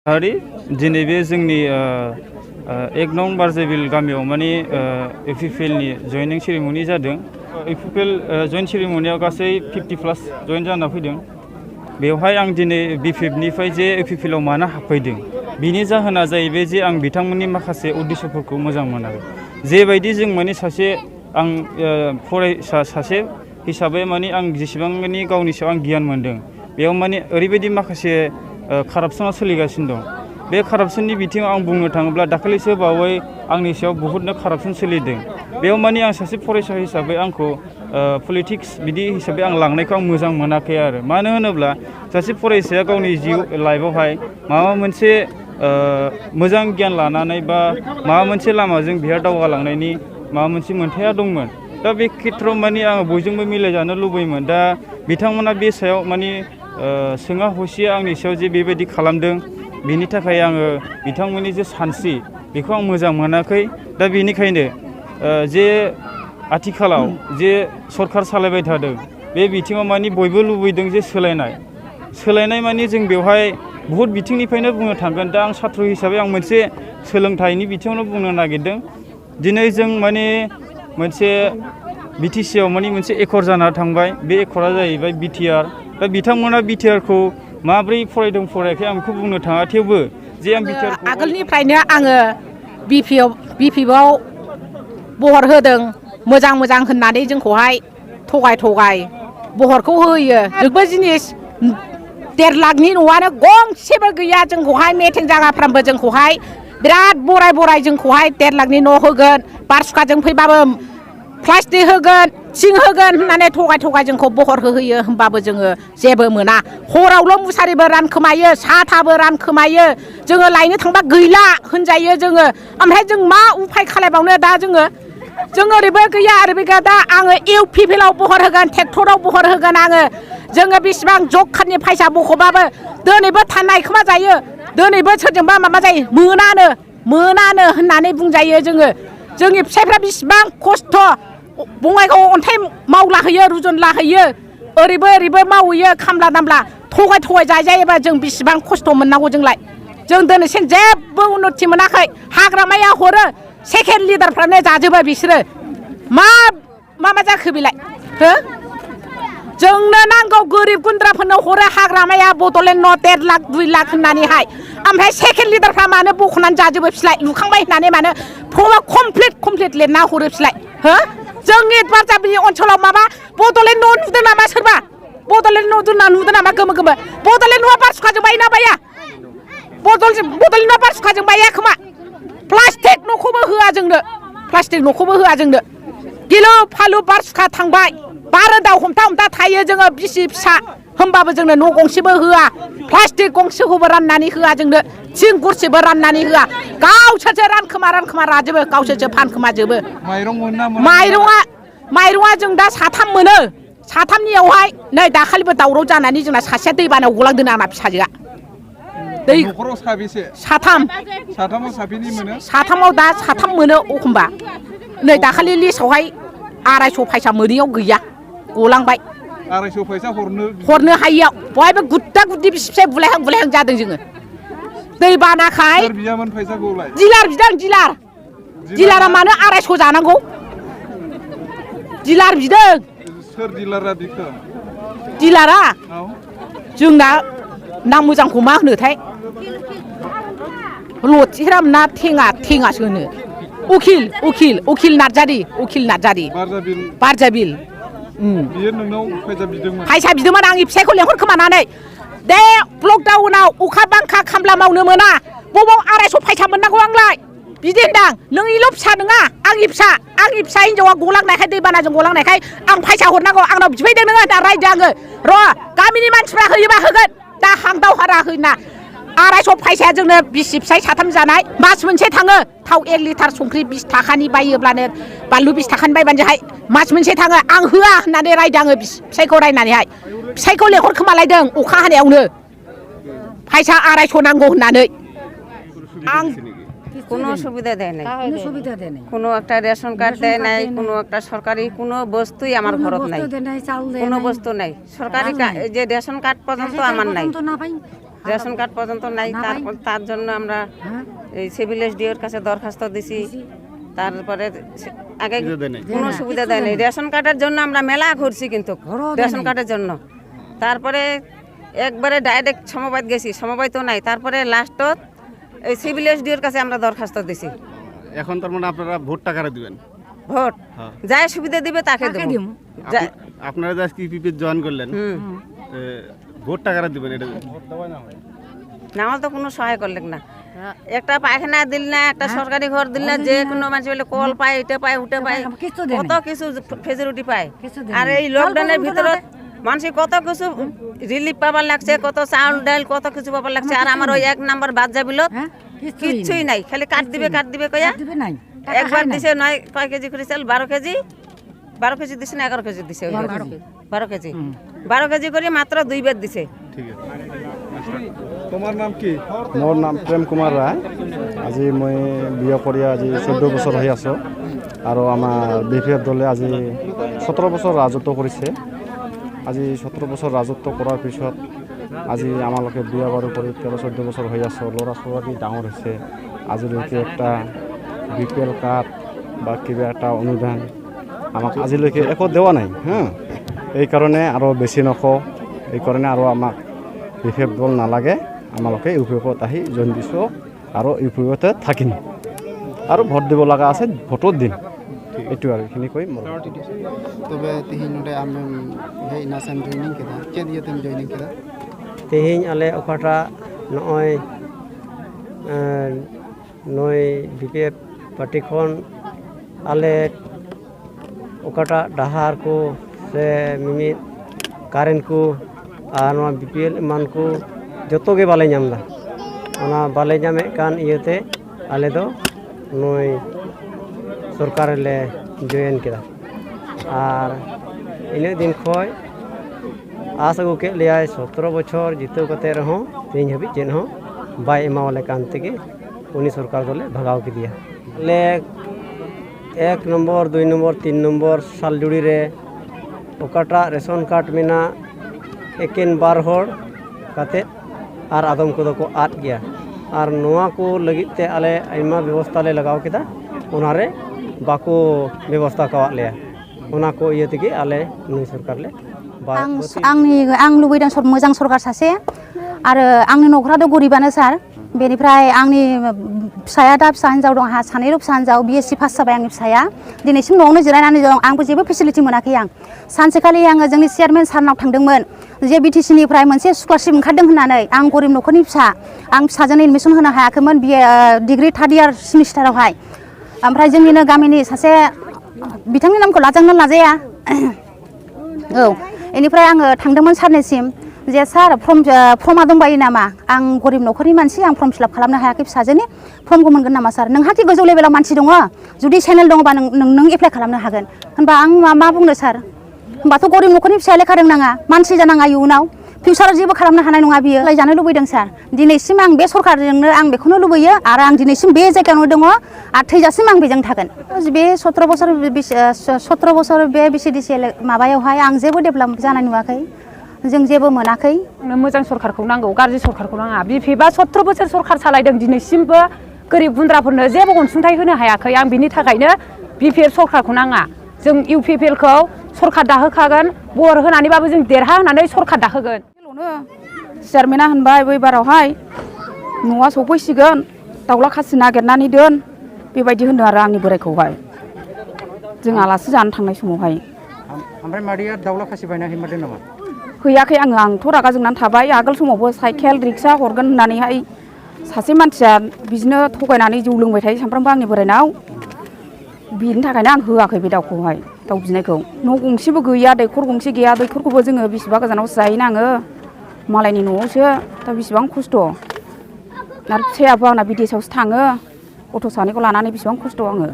हारि दिनै बे जोंनि एक नं बारजाबिल गामियाव माने एपिपिएलनि जयनिं सेरेमनि जादों। एपिपिएल जयेन सेरेमनियाव गासै 50+ जयेन जाना फैदों। बेवहाय आं दिनै बिपिएफनिफ्राय जे एपिपिएलआव मानो हाबफैदों बिनि जाहोना जाहैबाय जे आं बिथांमोननि माखासे उद्देश्यफोरखौ मोजां मोनाखै। जेबायदि जों माने आं फरायसा सासे हिसाबै माने आं जेसेबां माने गावनि सायाव आं गियान मोनदों बेयाव माने ओरैबायदि माखासे कारापसना सोलिगासिनो दं। बे कारापसननि बिथिङाव आं बुंनो थाङोब्ला दाखालिसो बावै आंनि सायाव बहुतनो कारापसन सोलिदों। बेयाव माने आं सासे फरायसा हिसाबै आंखौ पलिटिक्स बिदि हिसाबै आं लांनायखौ आं मोजां मोनाखै आरो। मानो होनोब्ला सासे फरायसाया गावनि जिउ लाइफआवहाय माबा मोनसे मोजां गियान लानानै बा माबा मोनसे लामाजों बिहा दावगालांनायनि माबा मोनसे मोन्थाया दंमोन। दा बे खेथ्रआव माने आङो बयजोंबो मिलायजानो लुबैयोमोन। दा बिथांमोना बे सायाव माने सोङा हसिया आंनि सायाव जे बेबायदि खालामदों बिनि थाखाय आङो बिथांमोननि जे सानस्रि बेखौ आं मोजां मोनाखै। दा बेनिखायनो जे आथिखालाव जे सरखार सालायबाय थादों बे बिथिङाव माने बयबो लुबैदों जे सोलायनाय माने जों बेवहाय बहुद बिथिंनिफ्रायनो बुंनो थांगोन। दा आं साथ्र हिसाबै आं मोनसे सोलोंथाइनि बिथिङावनो बुंनो नागिरदों। दिनै जों माने मोनसे बिटिसिआव माने मोनसे एकर्ड जाना थांबाय। बे एकर्डआ जाहैबाय बिटिआर। दा बिथांमोना बिटिआरखौ माब्रै फरायदों फरायाखै आं बेखौ बुंनो थाङा, थेवबो जे आं बिटिआरखौ आगोलनिफ्रायनो आङो बिपिएफआव बहर होदों मोजां होननानै जोंखौहाय थगाय बहरखौ होयो। जोंबो जिनिस 1.5 लाखनि न'आनो गंसेबो गैया। जोंखौहाय मेथें जागाफ्रामबो जोंखौहाय बिराद बराय जोंखौहाय 1.5 लाखनि न' होगोन, बारसुखाजों फैबाबो प्लास्टिक होगोन, थिं होगोन होननानै थगाय जोंखौ बहर होयो। होमबाबो जोङो जेबो मोना। हरावल' मुसारिबो रानखोमायो, साथाबो रानखोमायो। जोङो लायनो थांबा गैला होनजायो जोङो। ओमफ्राय जों मा उफाय खालायबावनो दा जोङो ओरैबो गैया ओरैबो गैया। दा आङो इउपिपिएलआव बहर होगोन, ट्रेक्टराव बहर होगोन आङो। जोङो बेसेबां जग खारनि फैसा बख'बाबो दिनैबो थानाय खोमा जायो, दिनैबो सोरजोंबा माबा जायो, मोनानो होननानै बुंजायो जोङो। जोंनि फिसाइफ्रा बेसेबां खस्थ' बङाइगाव अन्थाइ मावला हैयो, रुजुनला हैयो, ओरैबो मावहैयो खामला दामला थगाय जायोबा जों बेसेबां खस्थ' मोननांगौ जोंलाय। जों दिनैसिम जेबो उन्नति मोनाखै। हाग्रामाया हरो, सेकेन्ड लिडारफ्रानो जाजोबो बिसोरो। मा जाखो बेलाय हो? जोंनो नांगौ गोरिब गुन्द्राफोरनो हरो हाग्रामाया बड'लेण्ड न' 1.5 लाख 2 लाख होननानैहाय। ओमफ्राय सेकेन्ड लिडारफ्रा मानो बख'नानै जाजोबो फिलाय? लुखांबाय होननानै मानो फर्मआव कमप्लिट लिरना हरो फिलाय हो? जोंनि बारजाबिलि ओनसोलाव माबा बड'लेण्ड न' नुदों नामा सोरबा? बड'लेण्ड न' नुदों नामा गोमो? बड'लेण्ड न'आ बारसुखाजों बायोना बाया? बड'लेण्ड न'आ बारसुखाजों बाया खोमा। प्लास्टिक न'खौबो होआ जोंनो। गिलु फालु बारसुखा थांबाय। बारोन्दायाव हमथा थायो जोङो बिसि फिसा। होमबाबो जोंनो न' गंसेबो होआ, प्लास्टिक गंसेखौबो राननानै होआ जोंनो, थिं गरसेबो राननानै होआ। गावसोरसो रानखोमा राजोबो, गावसोरसो फानखोमाजोबो। माइरङा जों दा 3 मोनो। 3नियावहाय नै दाखालिबो दावराव जानानै जोंना सासेया दैबानायाव गलांदों आंना फिसाजोआ। न'खराव साबेसे? 3। 3आव साबेनि मोनो? 3आव दा 3 मोनो एखमबा। नै दाखालि लिस्टआवहाय 250 फैसा मोनैयाव गैया, गलांबाय। 250 फैसा हरनो हायियाव बयबो गुद्दा गुद्दि बिसि बुलायहां जादों जोङो। दै बानाखाय सोर बियामोन फैसाखौलाय? दिलार बिदों, दिलारा मानो 250 जानांगौ? दिलार बिदों। सोर दिलारा बिखो? दिलारा जोंना नाम मोजांखौ मा होनोथाय? लथिराम ना थेङासो होनो। उखिल नार्जारि। बारजाबिल। बियो नोंनाव फैसा बिदोंमोन आंनि फिसायखौ लेंहरखोमानानै। दे लकडाउनाव अखा बांखा खामला मावनो मोना, बबाव 250 फैसा मोननांगौ आंलाय? बिदि होनदां। नोंनिल' फिसा नङा, आंनि फिसा हिनजावा गलांनायखाय, दैबानाजों गलांनायखाय आं फैसा हरनांगौ, आंनाव बिफैदों नोङो होनना रायदों आङो। र' गामिनि मानसिफ्रा होयोबा होगोन, दा हांदावहारा होना। 250 फैसाया जोंनो बिसि फिसाय 3 जानाय मास मोनसे थाङो। थाव 1 लिटार संख्रि 20 थाखानि बायोब्लानो, बानलु 20 थाखानि बायबानोहाय मास मोनसे थाङो। आं होआ होननानै रायदों आङो फिसायखौ रायनानैहाय। फिसायखौ लेंहरखोमालायदों अखा हानायावनो फैसा 250 नांगौ होननानै। आं কোনো সুবিধা দেয় নাই, কোনো একটা রেশন কার্ড দেয় নাই, কোনো একটা সরকারি কোনো বস্তুই আমার ঘরত নাই, কোনো বস্তু নাই। সরকারি যে রেশন কার্ড পর্যন্ত আমার নাই। রেশন কার্ড পর্যন্ত নাই। তার জন্য আমরা এই সিভিল এসডিওর কাছে দরখাস্ত দিছি। তারপরে আগে কোনো সুবিধা দেয় নাই। রেশন কার্ডের জন্য আমরা মেলা ঘুরছি, কিন্তু রেশন কার্ডের জন্য। তারপরে একবারে ডাইরেক্ট সমবায় গেছি, সমবায় তো নাই। তারপরে লাস্টত এই সিভিল এসডিওর কাছে আমরা দরখাস্ত দিছি। এখন তার মানে আপনারা ভোট টাকারে দিবেন? ভোট যাই সুবিধা দিবে তাকে দেব। আপনারা যা ইউপিপি জয়েন করলেন, ভোট টাকারে দিবেন? এটা না, আমার তো কোনো সহায় করলেন না। একটা পায়খানা দিল না, একটা সরকারি ঘর দিল না, যে কোনো মানুষ বলে কল পায়, এটা পায়, উঠে পায়, কত কিছু ফেসিলিটি পায়। আর এই লকডাউনের ভিতরে মানুষ কত কিছু রিলিফ পাবার লাগছে, কত চাউল ডাল কত কিছু পাবার লাগছে। আর আমার ওই 1 নম্বর বাদ যাবিল কিচ্ছুই নাই, খালি কাট দিবে কয়া। একবার দিছে নয় কয় কেজি করে চাল, 12 কেজি দিছে না 11 কেজি দিছে, 12 কেজি করে মাত্র 2 বার দিছে। ঠিক আছে। তোমার নাম কি? মোর নাম প্রেম কুমার রায়। আজি মই বিয়ে কৰি আজি 14 বছৰ হৈ আছো আৰু আমাৰ বিপিএফ দলে আজি 17 বছৰ ৰাজত্ব কৰিছে। আজি 17 বছৰ ৰাজত্ব কৰাৰ পিছত আজি আমালোকে বিয়া বাৰু কৰি 13-14 বছৰ হৈ আছো। ল'ৰা ছোৱালী ডাঙৰ হৈছে। আজিলৈকে একটা বিপিএল কাৰ্ড বা কিবা এটা অনুদান আমাক আজিলৈকে একো দেৱা নাই। এই কাৰণে আৰু বেছি নকওঁ, এই কাৰণে আৰু আমাক বিপিএফ দল নালাগে। আমালোকে ইউপিএফত আহি জইন দিছোঁ আৰু ইউপিএফতে থাকিম আৰু ভোট দিব লগা আছে, ভোটত দিম। এইটো আৰু এইখিনি কৈ মোৰ। তবে তিহিনতে আমি হেই নাসাম জয়নিং কেদা চেদ ইয়েতেম জয়নিং কেদা তেহিñ আলে অকাটা নয় নয় বিপিএফ পার্টি খন আলে অকাটা ডাহার को से मिमित कारेंट को আর নয় বিপিএল মান को যত গে বালে ñamda ওনা বালে ñame কান ইয়েতে আলে দো নয় সরকার লে জয়েন কেদা। আর ইনে দিন খয় आस अगू के लिया 17 बछर जितो कते रहो तीन हबी चेन हो बाय एमावले कान तेगे उनी सरकार दोले भगाव के दिया। ले 1 नंबर 2 नंबर 3 नंबर साल जुड़ी रे ओकाटा रेशन कार्ड मेना एकेन बार होड़ कते आर आदम को को आद गया। और नोआ को लगित ते आले आइमा व्यवस्था ले लगाव केदा उनारे बाको व्यवस्था कवा ले उना को इये तेगे आले उनी सरकार ले आं लुबैदों मोजां सरकार सासे आरो आंनि न'खराथ' गरिबानो सार। बेनिफ्राय आंनि फिसाया दा फिसा हिनजाव दं, आंहा सानैल' फिसा हिनजाव, BSc पास जाबाय आंनि फिसाया। दिनैसिम न'आवनो जिरायनानै दं, आंबो जेबो फेसिलिटि मोनाखै। आं सानसेखालि आङो जोंनि चेयारमेन सारनाव थांदोंमोन जे BTC निफ्राय मोनसे स्कलारशिप ओंखारदों होननानै। आं गरिब न'खरनि फिसा, आं फिसाजोनो एडमिसन होनो हायाखैमोन डिग्री 3rd इयार सेमिस्टारावहाय। ओमफ्राय जोंनिनो गामिनि सासे बिथांनि नामखौ लाजांना लाजाया औ बेनिफ्राय आङो थांदोंमोन सारनिसिम जे सार फर्मा दंबायो नामा, आं गरिब न'खरनि मानसि, आं फर्म फिलाप खालामनो हायाखै फिसाजोनि, फर्मखौ मोनगोन नामा सार? नोंहादि गोजौ लेभेलाव मानसि दङ, जुदि चेनेल दङबा नों एप्लाइ खालामनो हागोन। होनबा आं मा बुंनो सार? होनबाथ' गरिब न'खरनि फिसाया लेखा रोंनाङा, मानसि जानाङा, इयुनाव फिउचाराव जेबो खालामनो हानाय नङा बियो। जानो लुबैदों सार। दिनैसिम आं बे सरकारजोंनो आं बेखौनो लुबैयो आरो आं दिनैसिम बे जायगायावनो दङ आरो थैजासिम आं बेजों थागोन। बे 17 बोसोर बे BCDC माबायावहाय आं जेबो डेभेलप जानाय नुवाखै, जों जेबो मोनाखै। मोजां सरकारखौ नांगौ, गाज्रि सरकारखौ नाङा। बिपिएफआ 17 बोसोर सरकार सालायदों, दिनैसिमबो गोरिब गुन्द्राफोरनो जेबो अनसुंथाइ होनो हायाखै। आं बिनि थाखायनो बिपिएफ सरकारखौ नाङा। जों इउपिपिएलखौ सरकार दाहोखागोन, बर होनानैबाबो जों देरहा होनानै सरकार दाहोगोन। चेयारमेना होनबाय बै बारावहाय न'आ सफैसिगोन, दाउला खासि नागिरनानै दोन, बेबायदि होनदों आरो आंनि बोराइखौहाय जों आलासि जानो थांनाय समावहाय। ओमफ्राय मादैया दाउला खासि बायना हैमारदों नामा? हैयाखै आङो, आंथ' रागा जोंनानै थाबाय। आगोल समावबो साइकेल रिक्सा हरगोन होननानैहाय सासे मानसिया बिदिनो थगायनानै जौ लोंबाय थायो सानफ्रामबो आंनि बोराइनाव। बिनि थाखायनो आं होआखै बे दाउखौहाय, दाउ बिनायखौ। न' गंसेबो गैया, दैखर गंसे गैया। दैखरखौबो जोङो बेसेबा गोजानावसो जाहैनाङो, मालायनि न'आवसो। दा बेसेबां खस्थ'। आरो फिसायाबो आंना बिदेशआवसो थाङो, गथ' सानैखौ लानानै बेसेबां खस्थ' आङो।